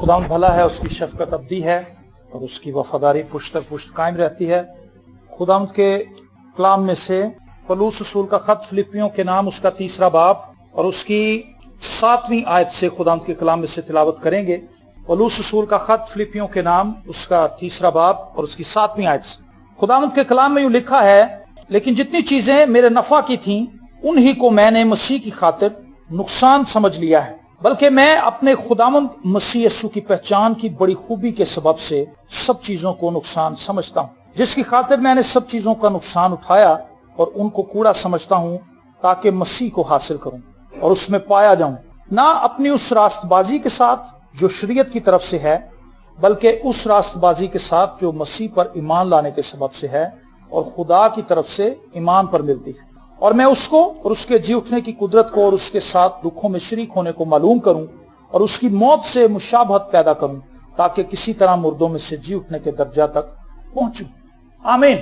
खुदावंद भला है, उसकी शफकत अब्दी है और उसकी वफादारी पुश्त पुश्त कायम रहती है। खुदावंद के कलाम में से पौलुस रसूल का खत फिलिपियों के नाम उसका 3 बाब और उसकी 7वीं आयत से खुदावंद के कलाम में से तिलावत करेंगे। पौलुस रसूल का खत फिलिपियों के नाम उसका 3 बाब और उसकी 7वीं आयत से खुदावंद के कलाम में यूं लिखा है, लेकिन जितनी चीजें मेरे नफा की थीं उन्हीं को मैंने मसीह की खातिर नुकसान समझ लिया है, बल्कि मैं अपने खुदावंद मसीह यीशु की पहचान की बड़ी खूबी के सबब से सब चीजों को नुकसान समझता हूँ, जिसकी खातिर मैंने सब चीजों का नुकसान उठाया और उनको कूड़ा समझता हूँ, ताकि मसीह को हासिल करूं और उसमें पाया जाऊं, ना अपनी उस रास्तबाजी के साथ जो शरीयत की तरफ से है, बल्कि उस रास्तबाजी के साथ जो मसीह पर ईमान लाने के सबब से है और खुदा की तरफ से ईमान पर मिलती है। और मैं उसको और उसके जी उठने की कुदरत को और उसके साथ दुखों में शरीक होने को मालूम करूं और उसकी मौत से मुशाबहत पैदा करूं, ताकि किसी तरह मुर्दों में से जी उठने के दर्जा तक पहुंचूं। आमीन।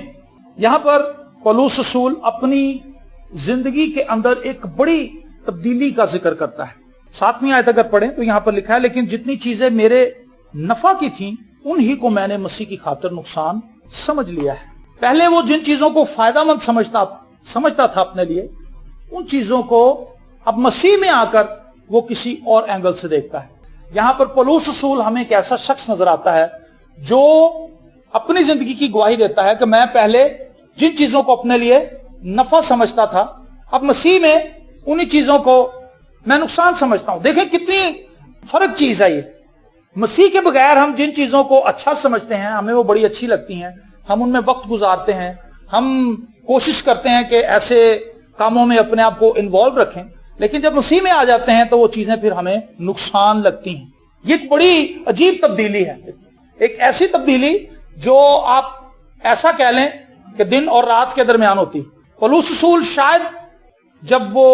यहां पर पौलुस रसूल अपनी जिंदगी के अंदर एक बड़ी तब्दीली का जिक्र करता है। 7वीं आयत अगर पढ़ें तो यहां पर लिखा है, लेकिन जितनी चीजें मेरे नफा की थीं उन्हीं को मैंने मसीह की खातिर नुकसान समझ लिया है। पहले वो जिन चीजों को फायदामंद समझता था अपने लिए, उन चीजों को अब मसीह में आकर वो किसी और एंगल से देखता है। यहां पर पौलुस रसूल हमें एक ऐसा शख्स नजर आता है जो अपनी जिंदगी की गवाही देता है कि मैं पहले जिन चीजों को अपने लिए नफा समझता था, अब मसीह में उन्हीं चीजों को मैं नुकसान समझता हूं। देखें कितनी फर्क चीज है ये। मसीह के बगैर हम जिन चीजों को अच्छा समझते हैं, हमें वो बड़ी अच्छी लगती हैं, हम उनमें वक्त गुजारते हैं, हम कोशिश करते हैं कि ऐसे कामों में अपने आप को इन्वॉल्व रखें, लेकिन जब मसीह में आ जाते हैं तो वो चीजें फिर हमें नुकसान लगती हैं। ये एक बड़ी अजीब तब्दीली है, एक ऐसी तब्दीली जो आप ऐसा कह लें कि दिन और रात के दरमियान होती। पौलुस रसूल शायद जब वो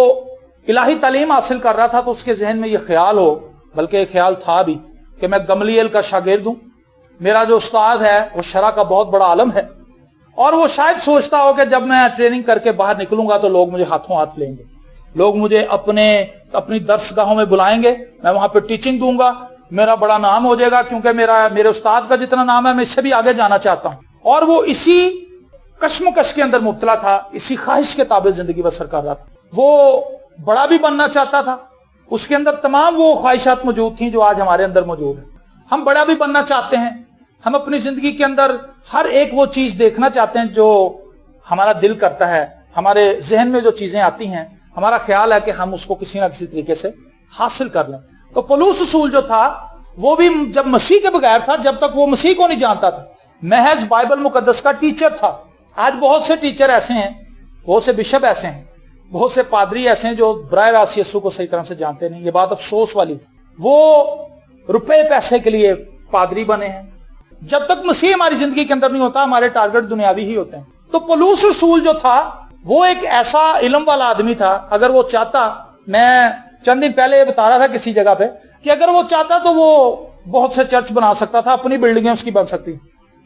इलाही तालीम हासिल कर रहा था तो उसके जहन में ये ख्याल हो, बल्कि एक ख्याल था भी, कि मैं गमलीएल का शागिर्द हूं, मेरा जो उस्ताद है वो शरा का बहुत बड़ा आलम है, और वो शायद सोचता हो कि जब मैं ट्रेनिंग करके बाहर निकलूंगा तो लोग मुझे हाथों हाथ लेंगे, लोग मुझे अपनी दर्सगाहों में बुलाएंगे, मैं वहां पे टीचिंग दूंगा, मेरा बड़ा नाम हो जाएगा, क्योंकि मेरे उस्ताद का जितना नाम है मैं इससे भी आगे जाना चाहता हूं। और वो इसी कश्मकश के अंदर मुब्तला था, इसी ख्वाहिश के ताबे जिंदगी बसर कर रहा था। वो बड़ा भी बनना चाहता था, उसके अंदर तमाम वो ख्वाहिशात मौजूद थी जो आज हमारे अंदर मौजूद है। हम बड़ा भी बनना चाहते हैं, हम अपनी जिंदगी के अंदर हर एक वो चीज देखना चाहते हैं जो हमारा दिल करता है, हमारे जहन में जो चीजें आती हैं, हमारा ख्याल है कि हम उसको किसी ना किसी तरीके से हासिल कर लें। तो पौलुस रसूल जो था वो भी जब मसीह के बगैर था, जब तक वो मसीह को नहीं जानता था, महज बाइबल मुकद्दस का टीचर था। आज बहुत से टीचर ऐसे हैं, बहुत से बिशप ऐसे हैं, बहुत से पादरी ऐसे हैं जो बराह रास्त यीशु को सही तरह से जानते नहीं। ये बात अफसोस वाली, वो रुपए पैसे के लिए पादरी बने हैं। जब तक मसीह हमारी जिंदगी के अंदर नहीं होता, हमारे टारगेट दुनियावी ही होते हैं। तो पौलुस रसूल जो था वो एक ऐसा इल्म वाला आदमी था, अगर वो चाहता, मैं चंद दिन पहले बता रहा था किसी जगह पे कि अगर वो चाहता तो वो बहुत से चर्च बना सकता था, अपनी बिल्डिंगें उसकी बन सकती,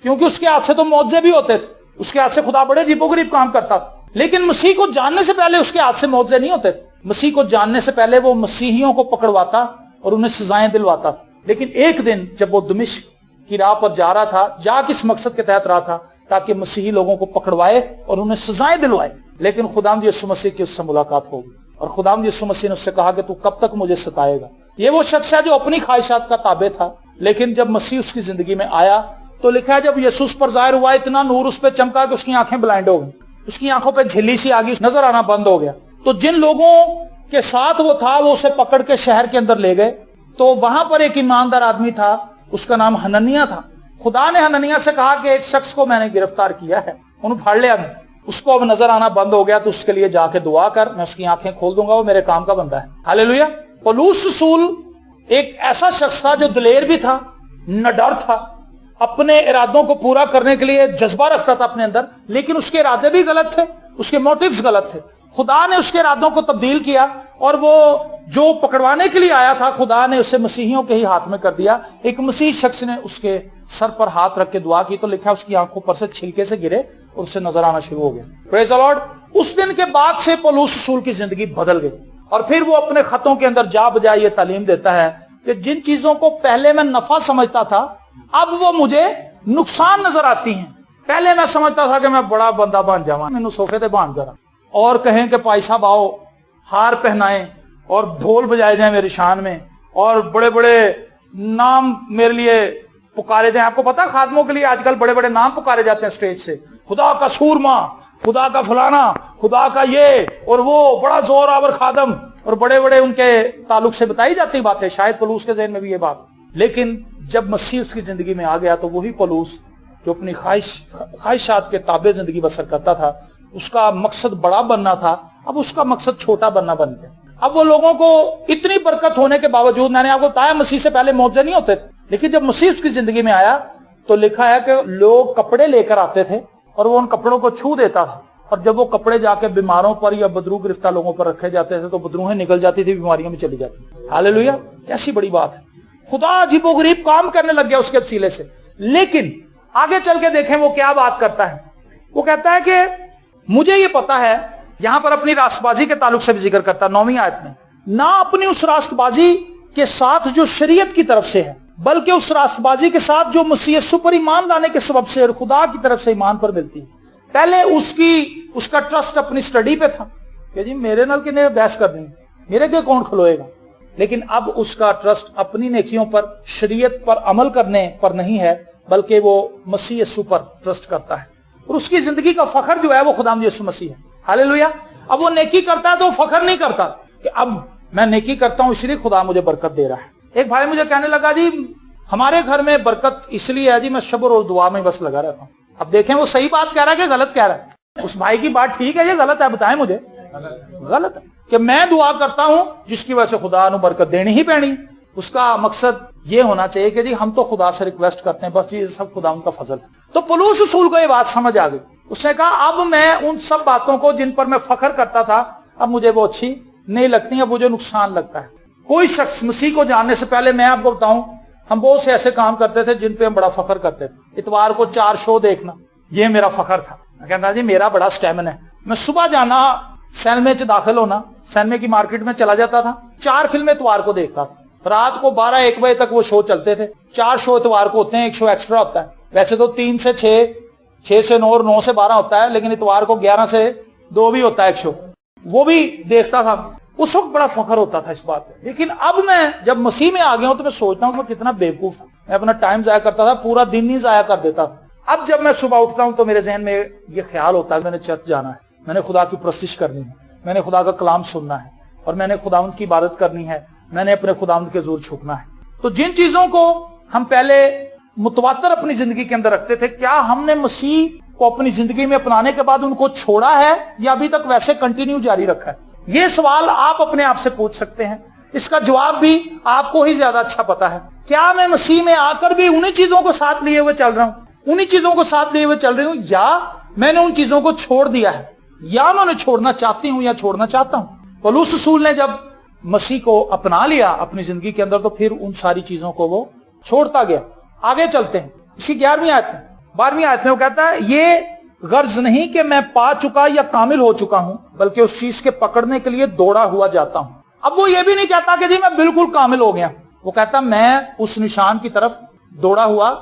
क्योंकि उसके हाथ से तो मौजे भी होते थे, उसके हाथ से खुदा बड़े अजीबोगरीब काम करता था। लेकिन मसीह को जानने से पहले उसके हाथ से मौजे नहीं होते। मसीह को जानने से पहले वो मसीहियों को पकड़वाता और उन्हें सजाएं दिलवाता था। लेकिन एक दिन जब वो दमिश्क की राह पर जा रहा था, जा किस मकसद के तहत रहा था, ताकि मसीही लोगों को पकड़वाए और उन्हें सजाएं दिलवाए। लेकिन खुदावंद यीशु मसीह की उससे मुलाकात होगी और खुदावंद यीशु मसीह ने उससे कहा कि तू कब तक मुझे सताएगा। ये वो शख्स है जो अपनी ख्वाहिशात का ताबे था, लेकिन जब मसीह उसकी जिंदगी में आया तो लिखा है जब यीशु उस पर जाहिर हुआ, इतना नूर उस पर चमका कि उसकी आंखें ब्लाइंड हो गई, उसकी आंखों पे झिल्ली सी आ गई, नजर आना बंद हो गया। तो जिन लोगों के साथ वो था वो उसे पकड़ के शहर के अंदर ले गए। तो वहां पर एक ईमानदार आदमी था, उसका नाम हनन्याह था। खुदा ने हनन्याह से कहा कि एक शख्स को मैंने गिरफ्तार किया है, उन्हें फाड़ लिया, उसको अब नजर आना बंद हो गया, तो उसके लिए जाके दुआ कर, मैं उसकी आंखें खोल दूंगा, वो मेरे काम का बंदा है। हालेलुया। पौलुस रसूल एक ऐसा शख्स था जो दिलेर भी था, निडर था, अपने इरादों को पूरा करने के लिए जज्बा रखता था अपने अंदर, लेकिन उसके इरादे भी गलत थे, उसके मोटिव्स गलत थे। खुदा ने उसके इरादों को तब्दील किया और वो जो पकड़वाने के लिए आया था, खुदा ने उसे मसीहियों के ही हाथ में कर दिया। एक मसीह शख्स ने उसके सर पर हाथ रख के दुआ की तो लिखा उसकी आंखों पर से छिलके से गिरे और उसे नजर आना शुरू हो गया। Praise the Lord. उस दिन के बाद से पौलुस रसूल की जिंदगी बदल गई और फिर वो अपने खतों के अंदर जा बजा ये तालीम देता है کہ جن چیزوں کو پہلے میں نفع سمجھتا تھا اب وہ مجھے نقصان نظر آتی ہیں. پہلے میں سمجھتا تھا کہ میں بڑا بندہ بن جاؤں, میں صوفے تے بان ذرا اور کہیں کہ پائی صاحب آؤ, ہار پہنائیں اور ڈھول بجائے جائیں میری شان میں, اور بڑے بڑے نام میرے لیے پکارے جائیں. آپ کو پتا خادموں کے لیے آج کل بڑے بڑے نام پکارے جاتے ہیں اسٹیج سے, خدا کا سورما, خدا کا فلانا, خدا کا یہ اور وہ, بڑا زور آور خادم, اور بڑے بڑے ان کے تعلق سے بتائی جاتی باتیں. شاید پولوس کے ذہن میں بھی یہ بات, لیکن جب مسیح اس کی زندگی میں آ گیا تو وہی پولوس جو اپنی خواہشات کے تابع زندگی بسر کرتا تھا, اس کا مقصد بڑا بننا تھا, اب اس کا مقصد چھوٹا بننا بن گیا. اب وہ لوگوں کو اتنی برکت ہونے کے باوجود, میں نے آپ کو بتایا مسیح سے پہلے معجزے نہیں ہوتے تھے, لیکن جب مسیح اس کی زندگی میں آیا تو لکھا ہے کہ لوگ کپڑے لے کر آتے تھے اور وہ ان کپڑوں کو چھو دیتا تھا, اور جب وہ کپڑے جا کے بیماروں پر یا بدرو گرفتہ لوگوں پر رکھے جاتے تھے تو بدروہیں نکل جاتی تھی, بیماریاں میں چلی جاتی. ہاللیلویا, کیسی بڑی بات ہے. خدا عجیب و غریب کام کرنے لگ گیا اس کے وسیلے سے. لیکن آگے چل کے دیکھیں وہ کیا بات کرتا ہے. وہ کہتا ہے کہ مجھے یہ پتا ہے, یہاں پر اپنی راست بازی کے تعلق سے بھی ذکر کرتا ہے 9ویں آیت میں, نہ اپنی اس راست بازی کے ساتھ جو شریعت کی طرف سے ہے بلکہ اس راست بازی کے ساتھ جو مسیح یسوع پر ایمان لانے کے سبب سے اور خدا کی طرف سے ایمان پر ملتی ہے. پہلے اس کا ٹرسٹ اپنی سٹڈی پہ تھا کہ جی میرے نال کنے بحث کر دیں, میرے کے کون کھلوئے گا. لیکن اب اس کا ٹرسٹ اپنی نیکیوں پر, شریعت پر عمل کرنے پر نہیں ہے, بلکہ وہ مسیح یسوع پر ٹرسٹ کرتا ہے, اور اس کی زندگی کا فخر جو ہے وہ خداوند یسوع مسیح ہے. ہاللیلویا. اب وہ نیکی کرتا ہے تو وہ فخر نہیں کرتا کہ اب میں نیکی کرتا ہوں اس لیے خدا مجھے برکت دے رہا ہے. ایک بھائی مجھے کہنے لگا جی ہمارے گھر میں برکت اس لیے ہے جی میں شب و روز دعا میں بس لگا رہتا ہوں. اب دیکھیں وہ صحیح بات کہہ رہا ہے کہ غلط کہہ رہا ہے. اس بھائی کی بات ٹھیک ہے, یہ غلط ہے, بتائیں مجھے. غلط ہے کہ میں دعا کرتا ہوں جس کی وجہ سے خدا نے برکت دینی ہی پڑنی. اس کا مقصد یہ ہونا چاہیے کہ جی ہم تو خدا سے ریکویسٹ کرتے ہیں, بس یہ سب خدا ان کا فضل ہے. تو پولس رسول کو یہ بات سمجھ آ گئی. اس نے کہا اب میں ان سب باتوں کو جن پر میں فخر کرتا تھا اب مجھے وہ اچھی نہیں لگتی, اب مجھے نقصان لگتا ہے. کوئی شخص مسیح کو جاننے سے پہلے, میں آپ کو بتاؤں, ہم بہت سے ایسے کام کرتے تھے جن پہ ہم بڑا فخر کرتے تھے. اتوار کو 4 شو دیکھنا, یہ میرا فخر تھا. میں کہتا جی میرا بڑا سٹیمن ہے. میں صبح جانا, سینمے چ داخل ہونا, سینمے کی مارکیٹ میں چلا جاتا تھا, 4 فلمیں اتوار کو دیکھتا تھا. رات کو 12-1 بجے تک وہ شو چلتے تھے. 4 شو اتوار کو ہوتے ہیں, 1 شو ایکسٹرا ہوتا ہے. ویسے تو 3 سے 6, 6 سے 9 اور 9 سے 12 ہوتا ہے, لیکن اتوار کو 11 سے 2 بھی ہوتا ہے 1 شو, وہ بھی دیکھتا تھا. اس وقت بڑا فخر ہوتا تھا اس بات پہ. لیکن اب میں جب مسیح میں آ گیا ہوں تو میں سوچتا ہوں کہ کتنا بیوقوف تھا. میں اپنا ٹائم ضائع کرتا تھا, پورا دن ہی ضائع کر دیتا تھا. اب جب میں صبح اٹھتا ہوں تو میرے ذہن میں یہ خیال ہوتا ہے کہ میں نے چرچ جانا ہے, میں نے خدا کی پرستش کرنی ہے, میں نے خدا کا کلام سننا ہے, اور میں نے خداوند کی عبادت کرنی ہے, میں نے اپنے خداوند کے حضور جھکنا ہے. تو جن چیزوں کو ہم پہلے متواتر اپنی زندگی کے اندر رکھتے تھے, کیا ہم نے مسیح کو اپنی زندگی میں اپنانے کے بعد ان کو چھوڑا ہے یا ابھی تک ویسے کنٹینیو جاری رکھا ہے؟ یہ سوال آپ اپنے آپ سے پوچھ سکتے ہیں. اس کا جواب بھی آپ کو ہی زیادہ اچھا پتا ہے. کیا میں مسیح میں آ کر بھی انہی چیزوں کو ساتھ لیے ہوئے چل رہا ہوں, انہی چیزوں کو ساتھ لیے ہوئے چل رہی ہوں, یا میں نے ان چیزوں کو چھوڑ دیا ہے, یا انہوں نے چھوڑنا چاہتی ہوں یا چھوڑنا چاہتا ہوں. پولس رسول نے جب مسیح کو اپنا لیا اپنی زندگی کے اندر تو پھر ان ساری چیزوں کو وہ چھوڑتا گیا. آگے چلتے ہیں, اسی 11ویں آیت میں 12ویں آیت میں وہ کہتا ہے, یہ غرض نہیں کہ میں پا چکا یا کامل ہو چکا ہوں, بلکہ اس چیز کے پکڑنے کے لیے دوڑا ہوا جاتا ہوں. اب وہ یہ بھی نہیں کہتا کہ جی میں بالکل کامل ہو گیا, وہ کہتا میں اس نشان کی طرف دوڑا ہوا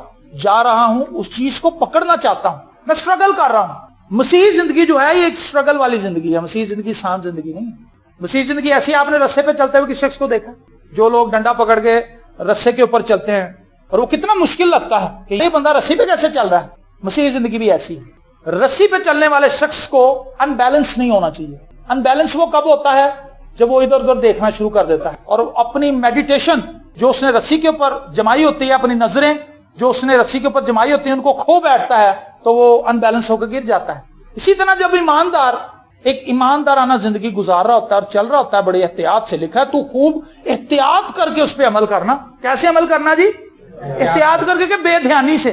جا رہا ہوں, اس چیز کو پکڑنا چاہتا ہوں, میں سٹرگل کر رہا ہوں. مسیحی زندگی جو ہے یہ ایک سٹرگل والی زندگی ہے. مسیحی زندگی آسان زندگی نہیں ہے. مسیحی زندگی ایسی, آپ نے رسے پہ چلتے ہوئے کس شخص کو دیکھا جو لوگ ڈنڈا پکڑ کے رسے کے اوپر چلتے ہیں, اور وہ کتنا مشکل لگتا ہے کہ یہ بندہ رسی پہ کیسے چل رہا ہے. مسیحی زندگی بھی ایسی ہے. رسی پہ چلنے والے شخص کو ان بیلنس نہیں ہونا چاہیے. ان بیلنس وہ کب ہوتا ہے جب وہ ادھر ادھر دیکھنا شروع کر دیتا ہے, اور اپنی میڈیٹیشن جو اس نے رسی کے اوپر جمائی ہوتی ہے, اپنی نظریں جو اس نے رسی کے اوپر جمائی ہوتی ہیں ان کو کھو بیٹھتا ہے تو وہ ان بیلنس ہو کے گر جاتا ہے. اسی طرح جب ایماندار ایک ایماندارانہ زندگی گزار رہا ہوتا ہے اور چل رہا ہوتا ہے بڑی احتیاط سے, لکھا ہے تو خوب احتیاط کر کے اس پہ عمل کرنا. کیسے عمل کرنا جی؟ احتیاط کر کے کہ بے دھیانی سے.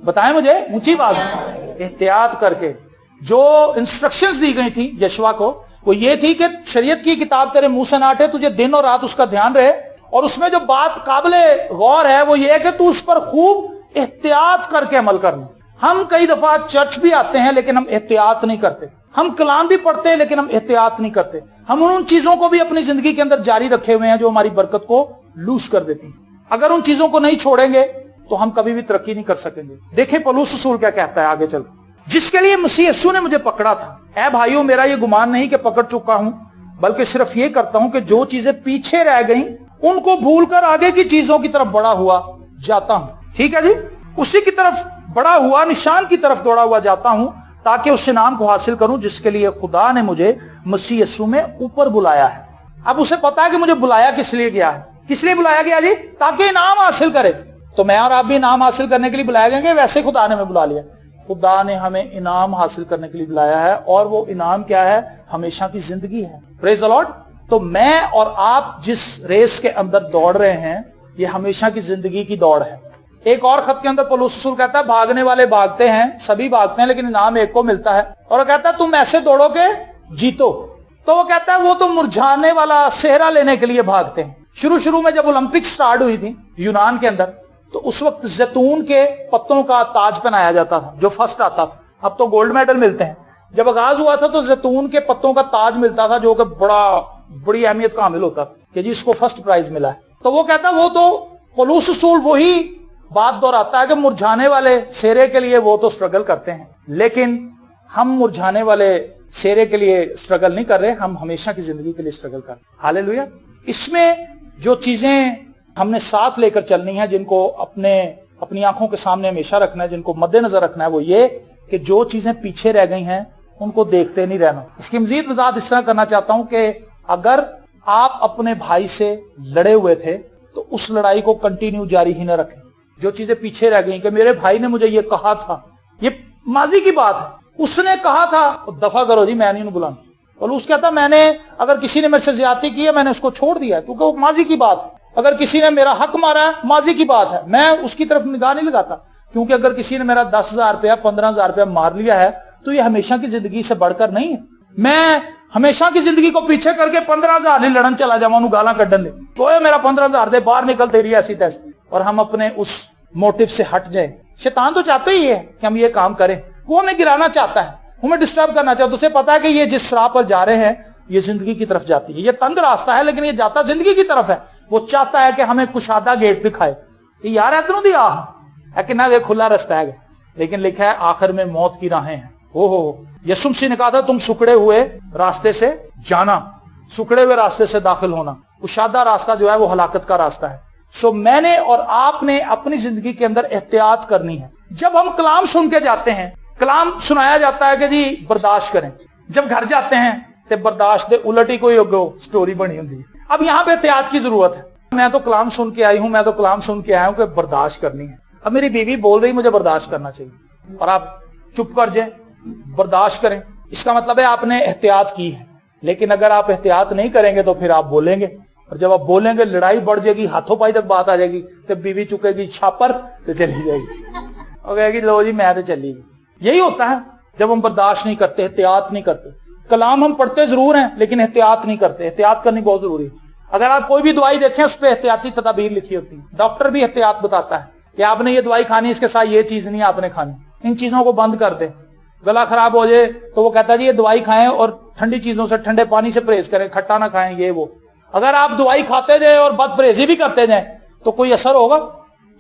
بتائیں مجھے, اونچی بات ہے. احتیاط کر کے. جو انسٹرکشنز دی گئی تھی یشوا کو وہ یہ تھی کہ شریعت کی کتاب تیرے منہ سے نہ ہٹے, تجھے دن اور رات اس کا دھیان رہے, اور اس میں جو بات قابل غور ہے وہ یہ ہے کہ تو اس پر خوب احتیاط کر کے عمل کرنا. ہم کئی دفعہ چرچ بھی آتے ہیں لیکن ہم احتیاط نہیں کرتے. हम कलाम भी पढ़ते हैं लेकिन हम एहतियात नहीं करते। हम उन चीजों को भी अपनी जिंदगी के अंदर जारी रखे हुए हैं जो हमारी बरकत को लूज कर देती हैं। अगर उन चीजों को नहीं छोड़ेंगे तो हम कभी भी तरक्की नहीं कर सकेंगे। देखिए पौलुस रसूल क्या कहता है आगे चल, जिसके लिए मसीह यीशु ने मुझे पकड़ा था। ऐ भाइयों, मेरा ये गुमान नहीं कि पकड़ चुका हूं, बल्कि सिर्फ ये करता हूं कि जो चीजें पीछे रह गई उनको भूलकर आगे की चीजों की तरफ बढ़ा हुआ जाता हूं। ठीक है जी, उसी की तरफ बढ़ा हुआ, निशान की तरफ दौड़ा हुआ जाता हूं, ताकि उस इनाम को हासिल करूं जिसके लिए खुदा ने मुझे मसीह यीशु में ऊपर बुलाया है। अब उसे पता है कि मुझे बुलाया किस लिए गया है। किस लिए बुलाया गया जी? ताकि इनाम हासिल करे। तो मैं और आप भी इनाम हासिल करने के लिए बुलाए गए, वैसे खुदा ने हमें बुला लिया। खुदा ने हमें इनाम हासिल करने के लिए बुलाया है, और वो इनाम क्या है? हमेशा की जिंदगी है। Praise the Lord. तो मैं और आप जिस रेस के अंदर दौड़ रहे हैं, ये हमेशा की जिंदगी की दौड़ है। एक और खत के अंदर पौलुस रसूल कहता है, भागने वाले भागते हैं, सभी भागते हैं, लेकिन इनाम एक को मिलता है। और वो कहता है तुम ऐसे दौड़ो के जीतो। तो वो कहता है वो तो मुरझाने वाला सेहरा लेने के लिए भागते हैं। शुरू में जब ओलंपिक स्टार्ट हुई थी यूनान के अंदर, तो उस वक्त जैतून के पत्तों का ताज पहनाया जाता था जो फर्स्ट आता था। अब तो गोल्ड मेडल मिलते हैं। जब आगाज हुआ था तो जैतून के पत्तों का ताज मिलता था, जो कि बड़ी अहमियत का हामिल होता था कि जी इसको फर्स्ट प्राइज मिला है। तो वो कहता है वो तो पौलुस रसूल वही बात दोहराता है कि मुरझाने वाले सेहरे के लिए वो तो स्ट्रगल करते हैं, लेकिन हम मुरझाने वाले सेहरे के लिए स्ट्रगल नहीं कर रहे, हम हमेशा की जिंदगी के लिए स्ट्रगल कर रहे हैं। हालेलुया। इसमें जो चीजें हमने साथ लेकर चलनी है, जिनको अपनी आंखों के सामने हमेशा रखना है, जिनको मद्देनजर रखना है, वो ये कि जो चीजें पीछे रह गई हैं उनको देखते नहीं रहना। इसकी मजीद वजाहत इस तरह करना चाहता हूं कि अगर आप अपने भाई से लड़े हुए थे तो उस लड़ाई को कंटिन्यू जारी ही न रखें। जो चीजें पीछे रह गई कि मेरे भाई ने मुझे ये कहा था, ये माजी की बात है, उसने कहा था, तो दफा करो जी, मैं नहीं बुलाना। और उस कहता मैंने अगर किसी ने मेरे से ज्यादती की है मैंने उसको छोड़ दिया, क्योंकि वो माजी की बात है। अगर किसी ने मेरा हक मारा है, माजी की बात है, मैं उसकी तरफ निगाह नहीं लगाता, क्योंकि अगर किसी ने मेरा 10,000 रुपया 15,000 रुपया मार लिया है तो ये हमेशा की जिंदगी से बढ़कर नहीं है। मैं हमेशा की जिंदगी को पीछे करके 15,000 नहीं लड़न चला जावा, गाला कड्डन ले तो ये मेरा 15,000 दे बाहर निकल तेरी ऐसी तैसी, और हम अपने उस मोटिव से हट जाए। शैतान तो चाहते ही है कि हम ये काम करें, वो हमें गिराना चाहता है, हमें डिस्टर्ब करना चाहता है। उसे पता है कि ये जिस राह पर जा रहे हैं ये जिंदगी की तरफ जाती है, ये तंग रास्ता है लेकिन ये जाता जिंदगी की तरफ है। वो चाहता है कि हमें कुशादा गेट दिखाए कि यार इधरों दी आह है कि ना, वे खुला रास्ता है, लेकिन लिखा है आखिर में मौत की राहें हैं। ओहो, यीशु मसीह ने कहा था तुम सुकड़े हुए रास्ते से जाना, सुकड़े हुए रास्ते से दाखिल होना। कुशादा रास्ता जो है वो हलाकत का रास्ता है। सो मैंने और आपने अपनी जिंदगी के अंदर एहतियात करनी है। जब हम कलाम सुन के जाते हैं, कलाम सुनाया जाता है कि जी बर्दाश्त करें, जब घर जाते हैं तो बर्दाश्त दे उलट ही कोई स्टोरी बनी होती है। अब यहाँ पे एहतियात की जरूरत है। मैं तो कलाम सुन के आई हूं, मैं तो कलाम सुन के आया हूं कि बर्दाश्त करनी है। अब मेरी बीवी बोल रही मुझे बर्दाश्त करना चाहिए और आप चुप कर जाए, बर्दाश्त करें, इसका मतलब है आपने एहतियात की है। लेकिन अगर आप एहतियात नहीं करेंगे तो फिर आप बोलेंगे, और जब आप बोलेंगे लड़ाई बढ़ जाएगी, हाथों पाई तक बात आ जाएगी, तब बीवी चुकेगी छापर तो चली जाएगी और कहेगी लो जी मैं तो चली गई। यही होता है जब हम बर्दाश्त नहीं करते, एहतियात नहीं करते। कलाम हम पढ़ते जरूर हैं लेकिन एहतियात नहीं करते। एहतियात करनी बहुत जरूरी है। अगर आप कोई भी दवाई देखें उस पर एहतियाती तदाबीर लिखी होती है। डॉक्टर भी एहतियात बताता है कि आपने ये दवाई खानी, इसके साथ ये चीज नहीं आपने खानी, इन चीजों को बंद कर दे। गला खराब हो जाए तो वो कहता है जी ये दवाई खाएं और ठंडी चीजों से, ठंडे पानी से परहेज करें, खट्टा ना खाएं, ये वो। अगर आप दवाई खाते जाए और बद परहेजी भी करते जाए तो कोई असर होगा?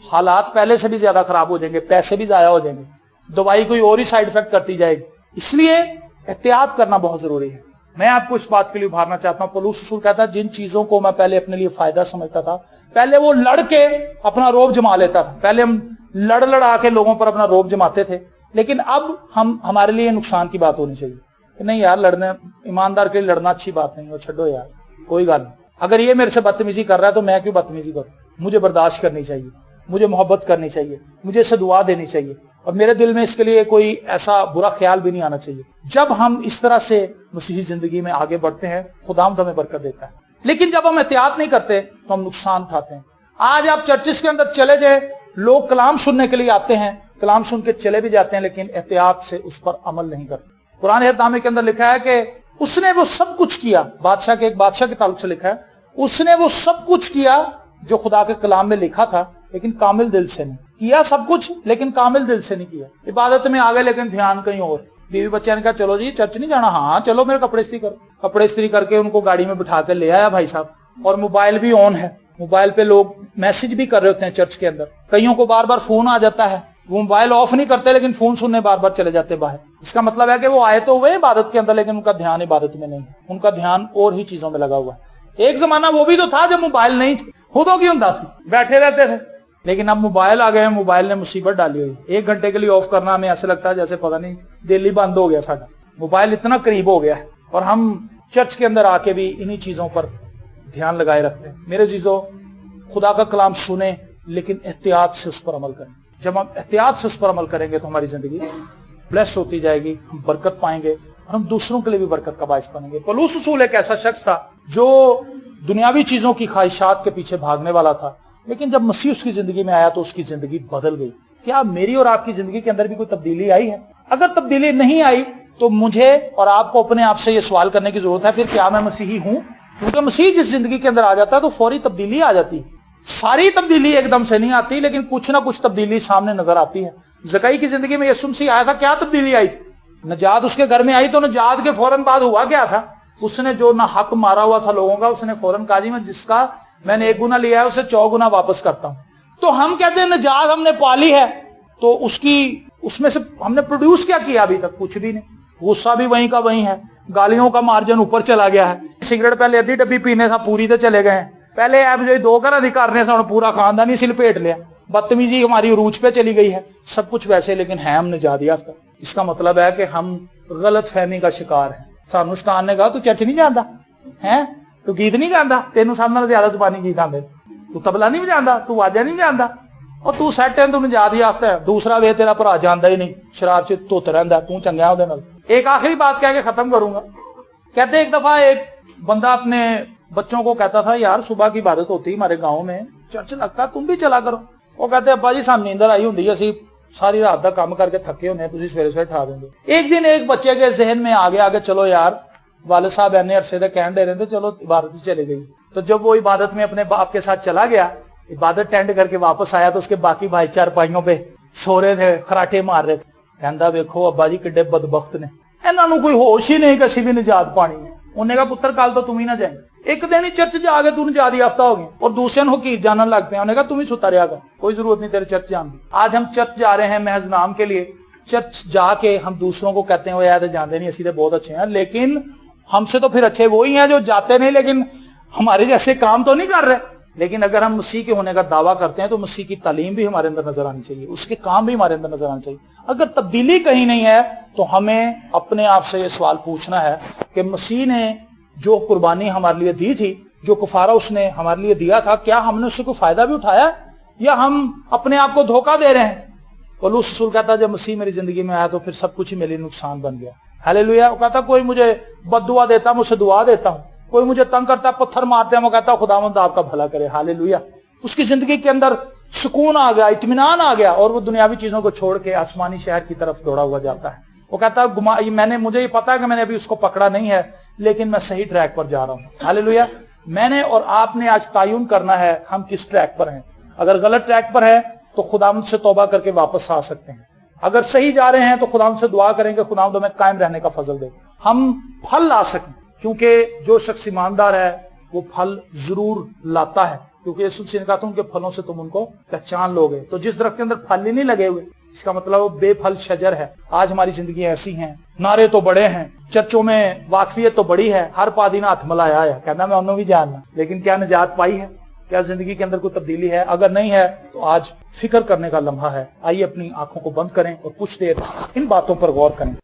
हालात पहले से भी ज्यादा खराब हो जाएंगे, पैसे भी जाया हो जाएंगे, दवाई कोई और ही साइड इफेक्ट करती जाएगी। इसलिए एहतियात करना बहुत जरूरी है। मैं आपको इस बात के लिए उभारना चाहता हूं। पौलुस रसूल कहता है जिन चीजों को मैं पहले अपने लिए फायदा समझता था, पहले वो लड़ के अपना रोब जमा लेता था। पहले हम लड़ा के लोगों पर अपना रोब जमाते थे, लेकिन अब हमारे लिए नुकसान की बात होनी चाहिए कि नहीं यार, लड़ने ईमानदार के लिए लड़ना अच्छी बात नहीं है, छड्डो यार, कोई गल नहीं। अगर ये मेरे से बदतमीजी कर रहा है तो मैं क्यों बदतमीजी करूं? मुझे बर्दाश्त करनी चाहिए, मुझे मोहब्बत करनी चाहिए, मुझे इसे दुआ देनी चाहिए, और मेरे दिल में इसके लिए कोई ऐसा बुरा ख्याल भी नहीं आना चाहिए। जब हम इस तरह से मसीही जिंदगी में आगे बढ़ते हैं, खुदावंद हमें बरकत देता है। लेकिन जब हम एहतियात नहीं करते तो हम नुकसान उठाते हैं। आज आप चर्चिस के अंदर चले जाए, लोग कलाम सुनने के लिए आते हैं, कलाम सुन के चले भी जाते हैं, लेकिन एहतियात से उस पर अमल नहीं करते। कुरान नामे के अंदर लिखा है कि उसने वो सब कुछ किया, बादशाह के, एक बादशाह के ताल्लुक से लिखा है, उसने वो सब कुछ किया जो खुदा के कलाम में लिखा था, लेकिन कामिल दिल से नहीं किया। सब कुछ लेकिन कामिल दिल से नहीं किया। इबादत में आ गए लेकिन ध्यान कहीं और। बीवी बच्चे ने कहा चलो जी चर्च नहीं जाना, हाँ चलो मेरे कपड़े इस्त्री करो। कपड़े इस्त्री करके उनको गाड़ी में बिठा कर ले आया भाई साहब, और मोबाइल भी ऑन है, मोबाइल पे लोग मैसेज भी कर रहे होते हैं चर्च के अंदर। कईयों को बार बार फोन आ जाता है, वो मोबाइल ऑफ नहीं करते लेकिन फोन सुनने बार बार चले जाते बाहर। इसका मतलब है कि वो आए तो हुए इबादत के अंदर, लेकिन उनका ध्यान इबादत में नहीं, उनका ध्यान और ही चीजों में लगा हुआ है। एक जमाना वो भी तो था जब मोबाइल नहीं थे, खुदों की हुंदा सी, बैठे रहते थे, लेकिन अब मोबाइल आ गए, मोबाइल ने मुसीबत डाली हुई। 1 घंटे के लिए ऑफ करना हमें ऐसे लगता है जैसे पता नहीं दिल ही बंद हो गया साਡਾ। मोबाइल इतना करीब हो गया है और हम चर्च के अंदर आके भी इन्हीं चीजों पर ध्यान लगाए रखते हैं। मेरे जीजों, खुदा का कलाम सुने लेकिन एहतियात से उस पर अमल करें। जब हम एहतियात से उस पर अमल करेंगे तो हमारी जिंदगी ब्लेस होती जाएगी, हम बरकत पाएंगे और हम दूसरों के लिए भी बरकत का बाइस बनेंगे। पौलुस रसूल एक ऐसा शख्स था जो दुनियावी चीजों की ख्वाहिशात के पीछे भागने वाला था, लेकिन जब मसीह उसकी जिंदगी में आया तो उसकी जिंदगी बदल गई। क्या मेरी और आपकी जिंदगी के अंदर भी कोई तब्दीली आई है? अगर तब्दीली नहीं आई तो मुझे और आपको अपने आप से ये सवाल करने की जरूरत है, फिर क्या मैं मसीही हूं? क्योंकि मसीह जिस जिंदगी के अंदर आ जाता है तो फौरी तब्दीली आ जाती है। सारी तब्दीली एकदम से नहीं आती, लेकिन कुछ ना कुछ तब्दीली सामने नजर आती है। ज़कई की जिंदगी में यीशु मसीह आया था, क्या तब्दीली आई थी? नजात उसके घर में आई तो नजात के फौरन बाद हुआ क्या था? उसने जो ना हक मारा हुआ था लोगों का, उसने फौरन कहा जी मैं जिसका मैंने 1 गुना लिया है उसे 4 गुना वापस करता हूं। तो हम कहते हैं नजात हमने पाली है, तो उसमें से हमने प्रोड्यूस क्या किया? अभी तक कुछ भी नहीं। गुस्सा भी वहीं का वहीं है, गालियों का मार्जिन ऊपर चला गया है। सिगरेट पहले अद्धी डब्बी पीने था, पूरी तो चले गए हैं। पहले आप जो 2 घर अधिकारने से पूरा खानदान ही सिल पेट लिया। बदतमीजी हमारी उरूज पे चली गई है, सब कुछ वैसे, लेकिन है हम निजात याफ्ता। इसका मतलब है कि हम गलत फहमी का शिकार है। सानू शैतान ने कहा तू चर्च नहीं जाता है, तू गीत नहीं गांदा, तेन सब नाल ज्यादा जबानी गीत आंदे, तू तबला नहीं बजांदा, तू वाजा नहीं बजांदा, और तू सैट है, तू निजात याफ्ता है। दूसरा वे तेरा भरा जांदा ही नहीं, शराब च धुत रहिंदा, तू चंगा उहदे नाल। एक आखिरी बात कह के खत्म करूंगा। कहते एक दफा एक बंदा अपने बच्चों को कहता था, यार सुबह की इबादत होती है हमारे गांव में, चर्च लगता, तुम भी चला करो। वो कहते अब्बा जी सानू नींदर आई हुंदी, असीं सारी रात का काम करके थके होने, तुसीं सवेरे सवेरे ठा देंगे। एक दिन एक बच्चे के जहन में आ गया कि चलो यार वाले साहब इन्ने अरसे दे कहन दे रहे थे, चलो इबादत चले गई। तो जब वो इबादत में अपने बाप के साथ चला गया, इबादत टेंड करके वापस आया तो उसके बाकी भाई चारपाइयों पे सो रहे थे, खराटे मार रहे थे। कहता वेखो अब्बा जी किड्डे बदबख्त ने, इन्हां नूं कोई होश ही नहीं कि असीं भी निजात पानी है। उन्हें कहा पुत्र कल तो तुम ही ना जाए, एक दिन ही चर्च जाके तू निजात याफ्ता हो गया और दूसरे हकीर जानने लग पे। उन्हें कहा तुम ही सुता रहा कर, कोई जरूरत नहीं तेरे चर्च जाने की। आज हम चर्च जा रहे हैं महज नाम के लिए। चर्च जाके हम दूसरों को कहते हैं वो यार जानते नहीं, असीं तो बहुत अच्छे हैं, लेकिन हमसे तो फिर अच्छे वो ही हैं जो जाते नहीं लेकिन हमारे जैसे काम तो नहीं कर रहे। लेकिन अगर हम मसीह के होने का दावा करते हैं तो मसीह की तालीम भी हमारे अंदर नजर आनी चाहिए, उसके काम भी हमारे अंदर नजर आने चाहिए। अगर तब्दीली कहीं नहीं है तो हमें अपने आप से ये सवाल पूछना है कि मसीह ने जो कुर्बानी हमारे लिए दी थी, जो कफारा उसने हमारे लिए दिया था, क्या हमने उससे कोई फायदा भी उठाया या हम अपने आप को धोखा दे रहे हैं? पौलुस रसूल कहता जब मसीह मेरी जिंदगी में आया तो फिर सब कुछ ही मेरे नुकसान बन गया। हालेलुया। वो कहता कोई मुझे बद्दुआ देता मैं उसे दुआ देता हूं, कोई मुझे तंग करता पत्थर मारते हैं, वो कहता खुदावंद आपका भला करे। हालेलुया। उसकी जिंदगी के अंदर सुकून आ गया, इत्मीनान आ गया और वो दुनियावी चीजों को छोड़ के आसमानी शहर की तरफ दौड़ा हुआ जाता है। वो कहता मुझे ये पता है कि मैंने अभी उसको पकड़ा नहीं है, लेकिन मैं सही ट्रैक पर जा रहा हूं। हालेलुया। मैंने और आपने आज तायुन करना है हम किस ट्रैक पर हैं। अगर गलत ट्रैक पर है तो खुदावंद से तौबा करके वापस आ सकते हैं। अगर सही जा रहे हैं तो खुदावंद से दुआ करेंगे खुदावंद हमें कायम रहने का फजल दे, हम फल ला सकें, क्योंकि जो शख्स ईमानदार है वो फल जरूर लाता है, क्योंकि यीशु मसीह ने कहा था उनके फलों से तुम उनको पहचान लोगे। तो जिस दरख्त के अंदर फल ही नहीं लगे हुए, इसका मतलब वो बेफल शजर है। आज हमारी जिंदगी ऐसी हैं, नारे तो बड़े हैं, चर्चों में वाकफियत तो बड़ी है, हर पादी ने हाथ मिलाया है, कहना मैं उन्होंने भी जानना, लेकिन क्या निजात पाई है? क्या जिंदगी के अंदर कोई तब्दीली है? अगर नहीं है तो आज फिक्र करने का लम्हा है। आइए अपनी आंखों को बंद करें और कुछ देर इन बातों पर गौर करें।